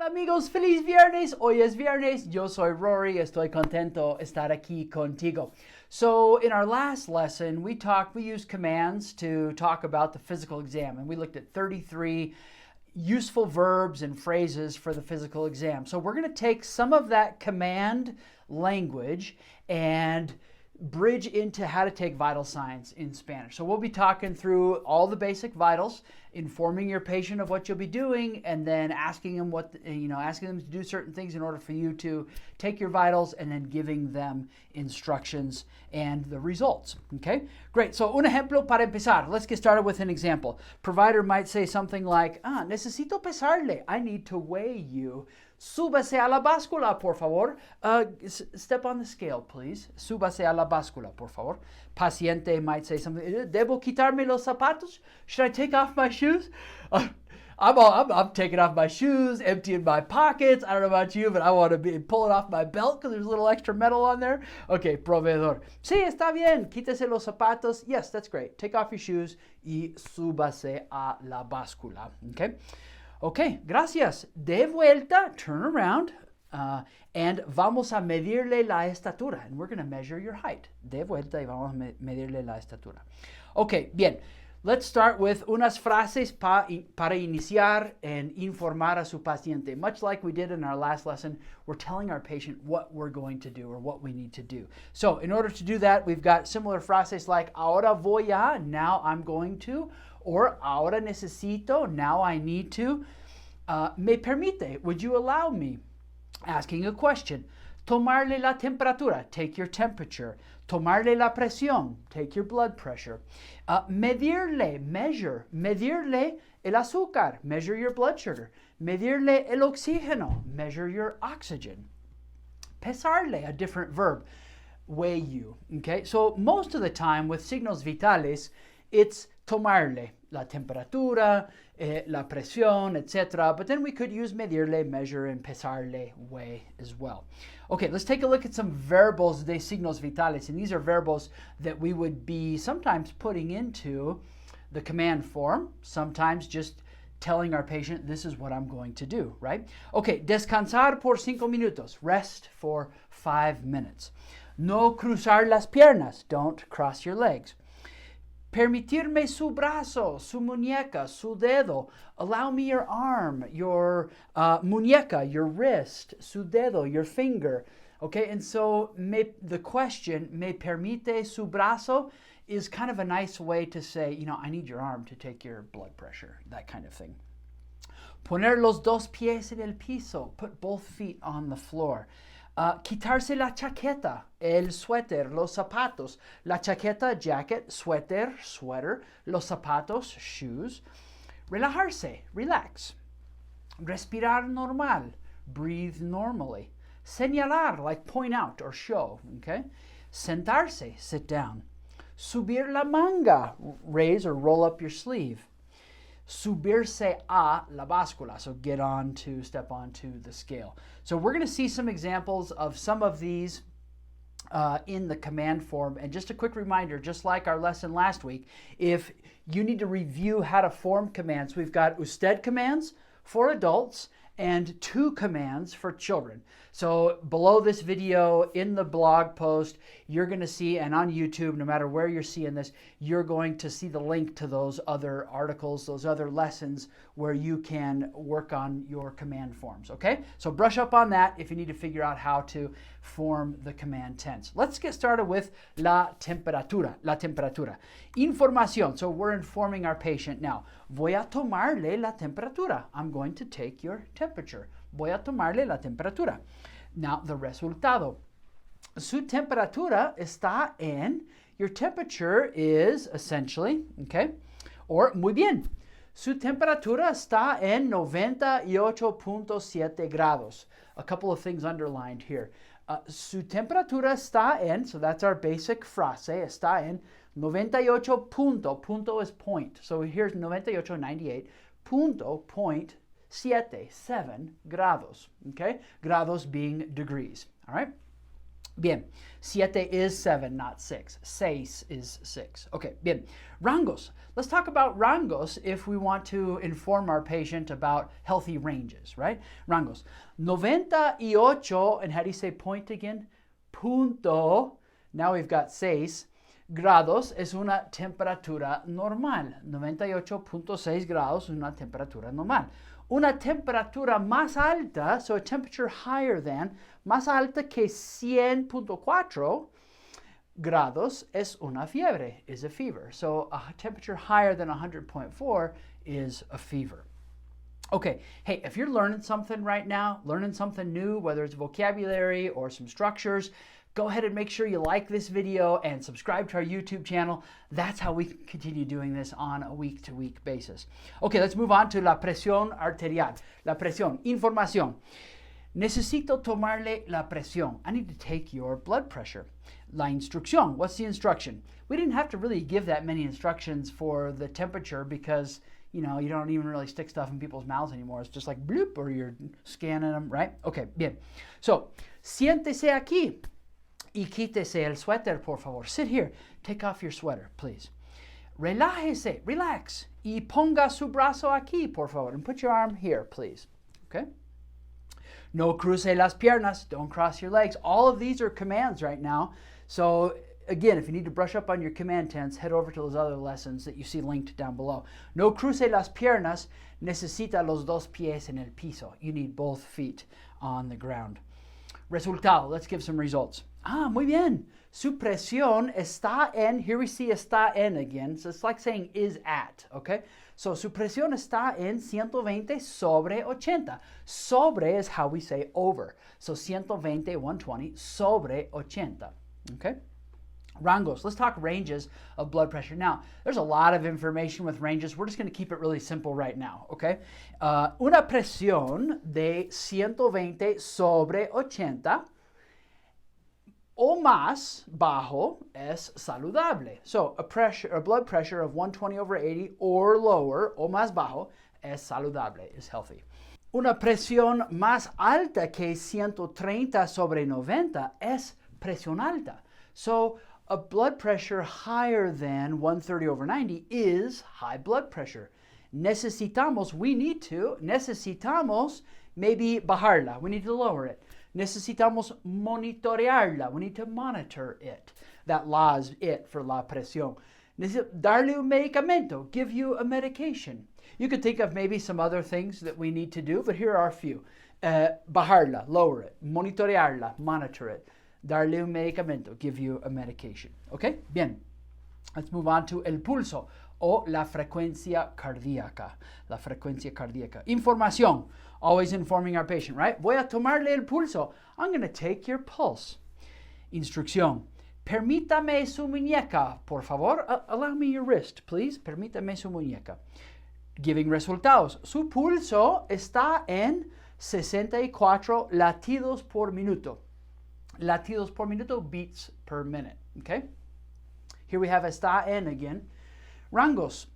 Hola amigos, feliz viernes. Hoy es viernes. Yo soy Rory. Estoy contento estar aquí contigo. So in our last lesson, we used commands to talk about the physical exam, and we looked at 33 useful verbs and phrases for the physical exam. So we're going to take some of that command language and bridge into how to take vital signs in Spanish. So we'll be talking through all the basic vitals, informing your patient of what you'll be doing, and then asking them asking them to do certain things in order for you to take your vitals, and then giving them instructions and the results. Okay, great. So un ejemplo para empezar. Let's get started with an example. Provider might say something like, necesito pesarle. I need to weigh you. Súbase a la báscula, por favor. Step on the scale, please. Súbase a la báscula, por favor. Paciente might say something. Debo quitarme los zapatos? Should I take off my shoes? I'm taking off my shoes, emptying my pockets. I don't know about you, but I want to be pulling off my belt because there's a little extra metal on there. Okay, proveedor. Sí, está bien. Quítese los zapatos. Yes, that's great. Take off your shoes y súbase a la báscula. Okay. Okay, gracias. De vuelta, turn around, and vamos a medirle la estatura. And we're going to measure your height. De vuelta y vamos a medirle la estatura. Okay, bien. Let's start with unas frases para iniciar and informar a su paciente. Much like we did in our last lesson, we're telling our patient what we're going to do or what we need to do. So in order to do that, we've got similar frases like ahora voy a, now I'm going to, or ahora necesito, now I need to. Me permite, would you allow me? Asking a question. Tomarle la temperatura, take your temperature. Tomarle la presión, take your blood pressure. Medirle, measure. Medirle el azúcar, measure your blood sugar. Medirle el oxígeno, measure your oxygen. Pesarle, a different verb, weigh you. Okay, so most of the time with signos vitales, it's tomarle, la temperatura, la presión, etc. But then we could use medirle, measure, and pesarle, weigh as well. Okay, let's take a look at some verbos de signos vitales. And these are verbos that we would be sometimes putting into the command form, sometimes just telling our patient, this is what I'm going to do, right? Okay, descansar por 5 minutos, rest for 5 minutes. No cruzar las piernas, don't cross your legs. Permitirme su brazo, su muñeca, su dedo. Allow me your arm, your muñeca, your wrist, su dedo, your finger. Okay, and so the question, me permite su brazo, is kind of a nice way to say, I need your arm to take your blood pressure, that kind of thing. Poner los dos pies en el piso, put both feet on the floor. Quitarse la chaqueta, el suéter, los zapatos. La chaqueta, jacket, suéter, sweater. Los zapatos, shoes. Relajarse, relax. Respirar normal, breathe normally. Señalar, like point out or show, okay? Sentarse, sit down. Subir la manga, raise or roll up your sleeve. Subirse a la báscula, so step onto the scale. So we're going to see some examples of some of these in the command form. And just a quick reminder, just like our lesson last week, if you need to review how to form commands, we've got usted commands for adults and 2 commands for children. So below this video, in the blog post, you're going to see, and on YouTube, no matter where you're seeing this, you're going to see the link to those other articles, those other lessons where you can work on your command forms, okay? So brush up on that if you need to figure out how to form the command tense. Let's get started with la temperatura. Información, so we're informing our patient now. Voy a tomarle la temperatura. I'm going to take your temperature. Voy a tomarle la temperatura. Now, the resultado. Su temperatura está en, your temperature is essentially, okay? Or, muy bien. Su temperatura está en 98.7 grados. A couple of things underlined here. Su temperatura está en, so that's our basic frase, está en 98 punto. Punto is point. So here's 98, 98. Punto, point, 7 grados. Okay? Grados being degrees. All right? Bien. 7 is 7, not 6. 6 is 6. Okay, bien. Rangos. Let's talk about rangos if we want to inform our patient about healthy ranges, right? Rangos. 98, and how do you say point again? Punto. Now we've got 6 grados es una temperatura normal. 98.6 grados es una temperatura normal. Una temperatura más alta, so a temperature higher than, más alta que 100.4 grados es una fiebre, is a fever. So a temperature higher than 100.4 is a fever. Okay, hey, if you're learning something right now, learning something new, whether it's vocabulary or some structures, go ahead and make sure you like this video and subscribe to our YouTube channel. That's how we continue doing this on a week-to-week basis. Okay, let's move on to la presión arterial. La presión, información. Necesito tomarle la presión. I need to take your blood pressure. La instrucción, what's the instruction? We didn't have to really give that many instructions for the temperature because, you know, you don't even really stick stuff in people's mouths anymore. It's just like bloop, or you're scanning them, right? Okay, bien. So, siéntese aquí. Y quítese el suéter, por favor. Sit here. Take off your sweater, please. Relájese, relax. Y ponga su brazo aquí, por favor. And put your arm here, please. Okay? No cruce las piernas. Don't cross your legs. All of these are commands right now. So, again, if you need to brush up on your command tense, head over to those other lessons that you see linked down below. No cruce las piernas. Necesita los dos pies en el piso. You need both feet on the ground. Resultado. Let's give some results. Muy bien. Su presión está en, here we see está en again. So it's like saying is at, okay? So su presión está en 120 sobre 80. Sobre is how we say over. So 120, 120, sobre 80, okay? Rangos. Let's talk ranges of blood pressure. Now, there's a lot of information with ranges. We're just going to keep it really simple right now, okay? Una presión de 120 sobre 80 o más bajo es saludable. So a blood pressure of 120 over 80 or lower o más bajo es saludable, is healthy. Una presión más alta que 130 sobre 90 es presión alta. So a blood pressure higher than 130 over 90 is high blood pressure. Necesitamos maybe bajarla. We need to lower it. Necesitamos monitorearla. We need to monitor it. That la is it for la presión. Darle un medicamento. Give you a medication. You could think of maybe some other things that we need to do, but here are a few. Bajarla, lower it. Monitorearla, monitor it. Darle un medicamento. Give you a medication. Okay? Bien. Let's move on to el pulso o la frecuencia cardíaca. La frecuencia cardíaca. Información. Always informing our patient, right? Voy a tomarle el pulso. I'm going to take your pulse. Instrucción. Permítame su muñeca, por favor. Allow me your wrist, please. Permítame su muñeca. Giving resultados. Su pulso está en 64 latidos por minuto. Latidos por minuto, beats per minute. Okay? Here we have está en again. Rangos.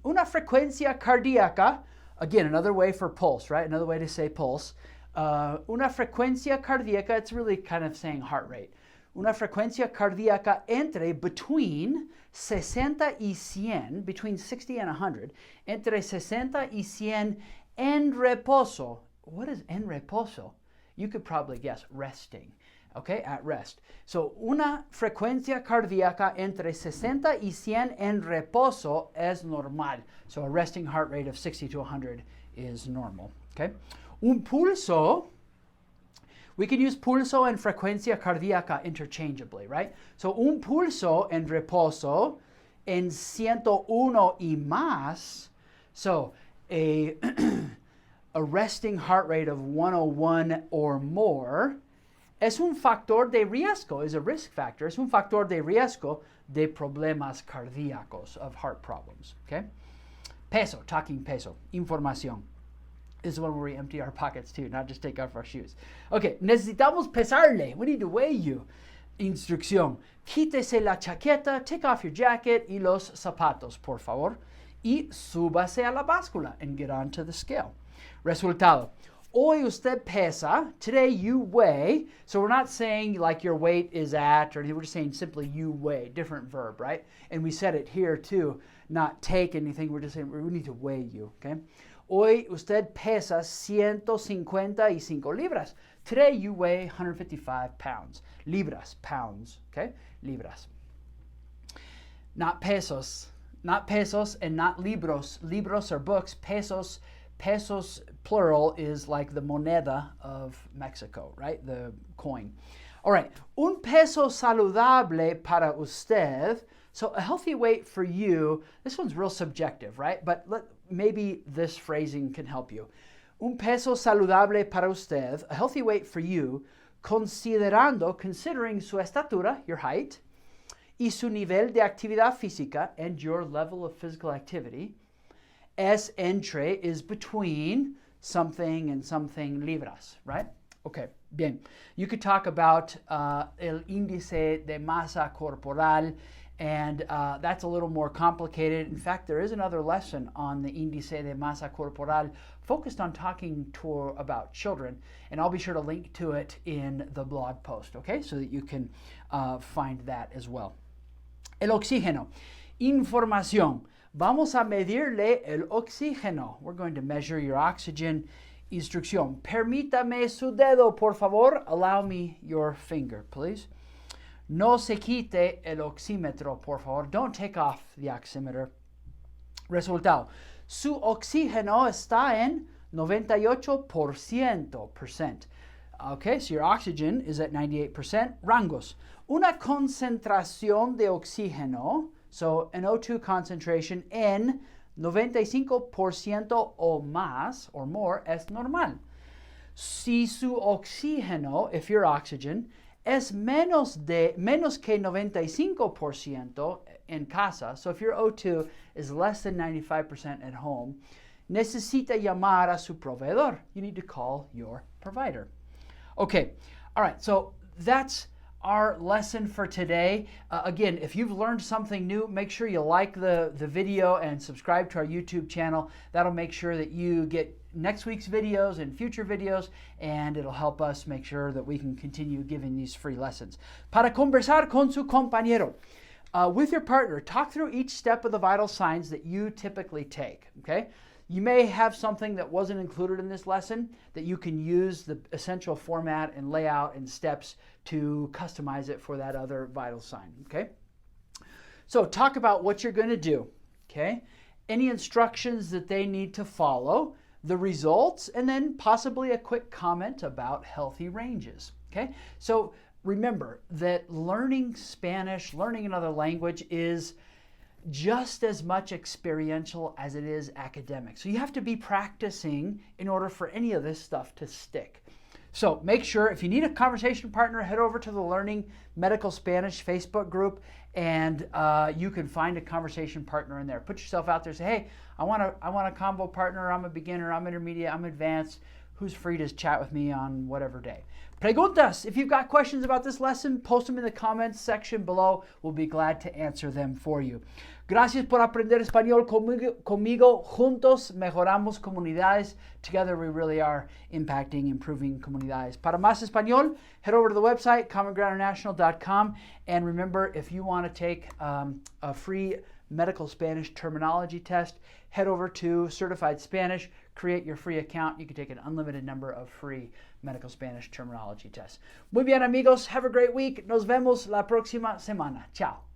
Una frecuencia cardíaca. Again, another way for pulse, right? Another way to say pulse. Una frecuencia cardíaca, it's really kind of saying heart rate. Una frecuencia cardíaca between 60 y 100, between 60 and 100, entre 60 y 100 en reposo. What is en reposo? You could probably guess, resting. Okay, at rest. So, una frecuencia cardíaca entre 60 y 100 en reposo es normal. So, a resting heart rate of 60 to 100 is normal. Okay. Un pulso, we can use pulso and frecuencia cardíaca interchangeably, right? So, un pulso en reposo en 101 y más. So, a resting heart rate of 101 or more es un factor de riesgo, is a risk factor. Es un factor de riesgo de problemas cardíacos, of heart problems. Okay? Peso, talking peso. Información. This is one where we empty our pockets too, not just take off our shoes. Okay, necesitamos pesarle. We need to weigh you. Instrucción. Quítese la chaqueta, take off your jacket y los zapatos, por favor. Y súbase a la báscula and get onto the scale. Resultado. Hoy usted pesa. Today you weigh. So we're not saying like your weight is at, or we're just saying simply you weigh. Different verb, right? And we said it here too. Not take anything. We're just saying we need to weigh you, okay? Hoy usted pesa 155 libras. Today you weigh 155 pounds. Libras, pounds, okay? Libras. Not pesos. Not pesos and not libros. Libros are books. Pesos, pesos plural is like the moneda of Mexico, right? The coin. All right. Un peso saludable para usted. So a healthy weight for you, this one's real subjective, right? But maybe this phrasing can help you. Un peso saludable para usted, a healthy weight for you, considering su estatura, your height, y su nivel de actividad física, and your level of physical activity, es entre is between something and something libras, right? Okay, bien. You could talk about el índice de masa corporal, and that's a little more complicated. In fact, there is another lesson on the índice de masa corporal focused on talking about children, and I'll be sure to link to it in the blog post, okay? So that you can find that as well. El oxígeno. Información. Vamos a medirle el oxígeno. We're going to measure your oxygen. Instrucción. Permítame su dedo, por favor. Allow me your finger, please. No se quite el oxímetro, por favor. Don't take off the oximeter. Resultado. Su oxígeno está en 98%. Okay, so your oxygen is at 98%. Rangos. Una concentración de oxígeno, so an O2 concentration en 95% o más, or more, es normal. Si su oxígeno, if your oxygen, es menos que 95% en casa, so if your O2 is less than 95% at home, necesita llamar a su proveedor. You need to call your provider. Okay, all right, so that's our lesson for today. Again, if you've learned something new, make sure you like the video and subscribe to our YouTube channel. That'll make sure that you get next week's videos and future videos, and it'll help us make sure that we can continue giving these free lessons. Para conversar con su compañero. With your partner, talk through each step of the vital signs that you typically take, okay? You may have something that wasn't included in this lesson that you can use the essential format and layout and steps to customize it for that other vital sign, okay? So talk about what you're going to do, okay? Any instructions that they need to follow, the results, and then possibly a quick comment about healthy ranges, okay? So remember that learning Spanish, learning another language is just as much experiential as it is academic. So you have to be practicing in order for any of this stuff to stick. So make sure, if you need a conversation partner, head over to the Learning Medical Spanish Facebook group, and you can find a conversation partner in there. Put yourself out there, say, hey, I want a combo partner, I'm a beginner, I'm intermediate, I'm advanced, who's free to chat with me on whatever day. Preguntas. If you've got questions about this lesson, post them in the comments section below. We'll be glad to answer them for you. Gracias por aprender español conmigo. Juntos mejoramos comunidades. Together we really are impacting, improving comunidades. Para más español, head over to the website, commongroundinternational.com. And remember, if you want to take a free medical Spanish terminology test, head over to Certified Spanish, create your free account. You can take an unlimited number of free medical Spanish terminology tests. Muy bien, amigos. Have a great week. Nos vemos la próxima semana. Ciao.